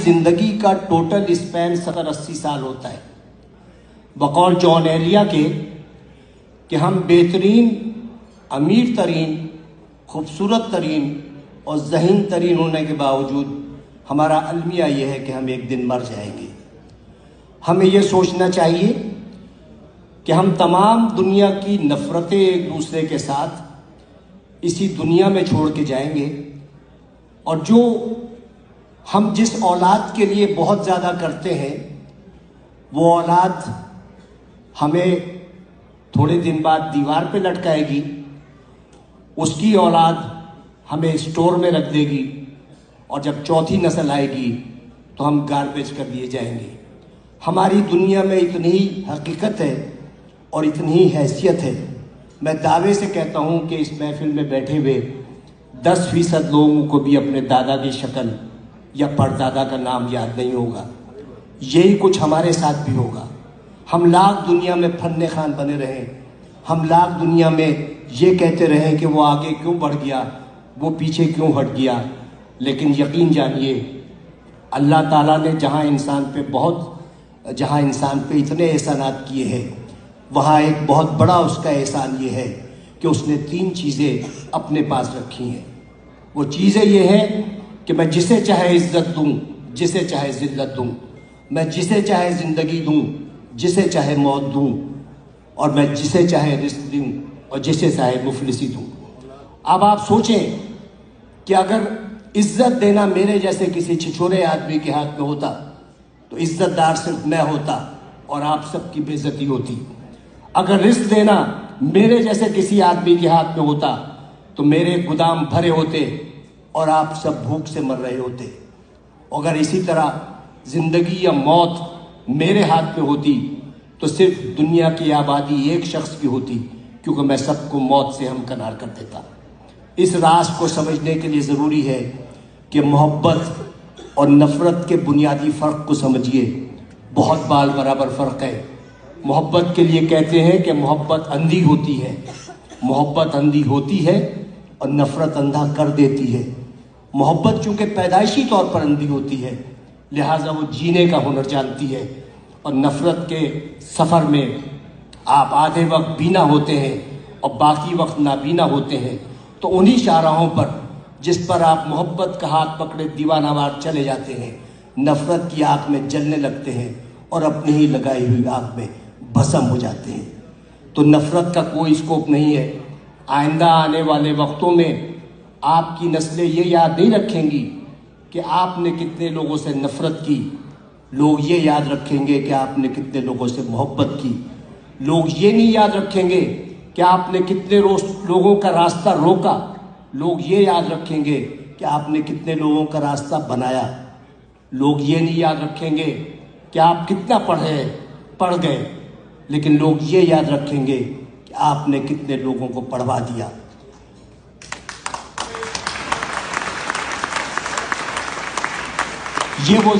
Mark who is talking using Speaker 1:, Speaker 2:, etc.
Speaker 1: زندگی کا total Spain 70-80 سال ہوتا ہے. بقول جان ایلیا کے کہ ہم بہترین، امیر ترین، خوبصورت ترین اور ذہین ترین ہونے کے باوجود ہمارا المیہ یہ ہے کہ ہم ایک دن مر جائیں گے. ہمیں یہ سوچنا چاہیے کہ ہم تمام دنیا کی نفرتیں ایک دوسرے کے ساتھ اسی دنیا میں چھوڑ کے جائیں گے، اور جو ہم جس اولاد کے لیے بہت زیادہ کرتے ہیں وہ اولاد ہمیں تھوڑے دن بعد دیوار پہ لٹکائے گی، اس کی اولاد ہمیں اسٹور میں رکھ دے گی، اور جب چوتھی نسل آئے گی تو ہم گاربیج کر دیے جائیں گے. ہماری دنیا میں اتنی ہی حقیقت ہے اور اتنی ہی حیثیت ہے. میں دعوے سے کہتا ہوں کہ اس محفل میں بیٹھے ہوئے 10% لوگوں کو بھی اپنے دادا کی شکل یا پردادا کا نام یاد نہیں ہوگا. یہی کچھ ہمارے ساتھ بھی ہوگا. ہم لاکھ دنیا میں فن خان بنے رہیں، ہم لاکھ دنیا میں یہ کہتے رہیں کہ وہ آگے کیوں بڑھ گیا، وہ پیچھے کیوں ہٹ گیا، لیکن یقین جانیے اللہ تعالیٰ نے جہاں انسان پہ اتنے احسانات کیے ہیں، وہاں ایک بہت بڑا اس کا احسان یہ ہے کہ اس نے 3 چیزیں اپنے پاس رکھی ہیں. وہ چیزیں یہ ہیں کہ میں جسے چاہے عزت دوں، جسے چاہے ذلت دوں، میں جسے چاہے زندگی دوں، جسے چاہے موت دوں، اور میں جسے چاہے رزق دوں اور جسے چاہے مفلسی دوں. اب آپ سوچیں کہ اگر عزت دینا میرے جیسے کسی چھچورے آدمی کے ہاتھ میں ہوتا تو عزت دار صرف میں ہوتا اور آپ سب کی بے عزتی ہوتی. اگر رزق دینا میرے جیسے کسی آدمی کے ہاتھ میں ہوتا تو میرے گودام بھرے ہوتے اور آپ سب بھوک سے مر رہے ہوتے. اگر اسی طرح زندگی یا موت میرے ہاتھ میں ہوتی تو صرف دنیا کی آبادی ایک شخص کی ہوتی، کیونکہ میں سب کو موت سے ہمکنار کر دیتا. اس راز کو سمجھنے کے لیے ضروری ہے کہ محبت اور نفرت کے بنیادی فرق کو سمجھیے. بہت بال برابر فرق ہے. محبت کے لیے کہتے ہیں کہ محبت اندھی ہوتی ہے، محبت اندھی ہوتی ہے اور نفرت اندھا کر دیتی ہے. محبت چونکہ پیدائشی طور پر اندھی ہوتی ہے، لہٰذا وہ جینے کا ہنر جانتی ہے، اور نفرت کے سفر میں آپ آدھے وقت بینا ہوتے ہیں اور باقی وقت نابینا ہوتے ہیں. تو انہی شاہراہوں پر جس پر آپ محبت کا ہاتھ پکڑے دیوانہ وار چلے جاتے ہیں، نفرت کی آگ میں جلنے لگتے ہیں اور اپنی ہی لگائی ہوئی آگ میں بھسم ہو جاتے ہیں. تو نفرت کا کوئی اسکوپ نہیں ہے. آئندہ آنے والے وقتوں میں آپ کی نسلیں یہ یاد نہیں رکھیں گی کہ آپ نے کتنے لوگوں سے نفرت کی، لوگ یہ یاد رکھیں گے کہ آپ نے کتنے لوگوں سے محبت کی. لوگ یہ نہیں یاد رکھیں گے کہ آپ نے کتنے لوگوں کا راستہ روکا، لوگ یہ یاد رکھیں گے کہ آپ نے کتنے لوگوں کا راستہ بنایا. لوگ یہ نہیں یاد رکھیں گے کہ آپ کتنا پڑھ گئے، لیکن لوگ یہ یاد رکھیں گے کہ آپ نے کتنے لوگوں کو پڑھوا دیا. یہ وہ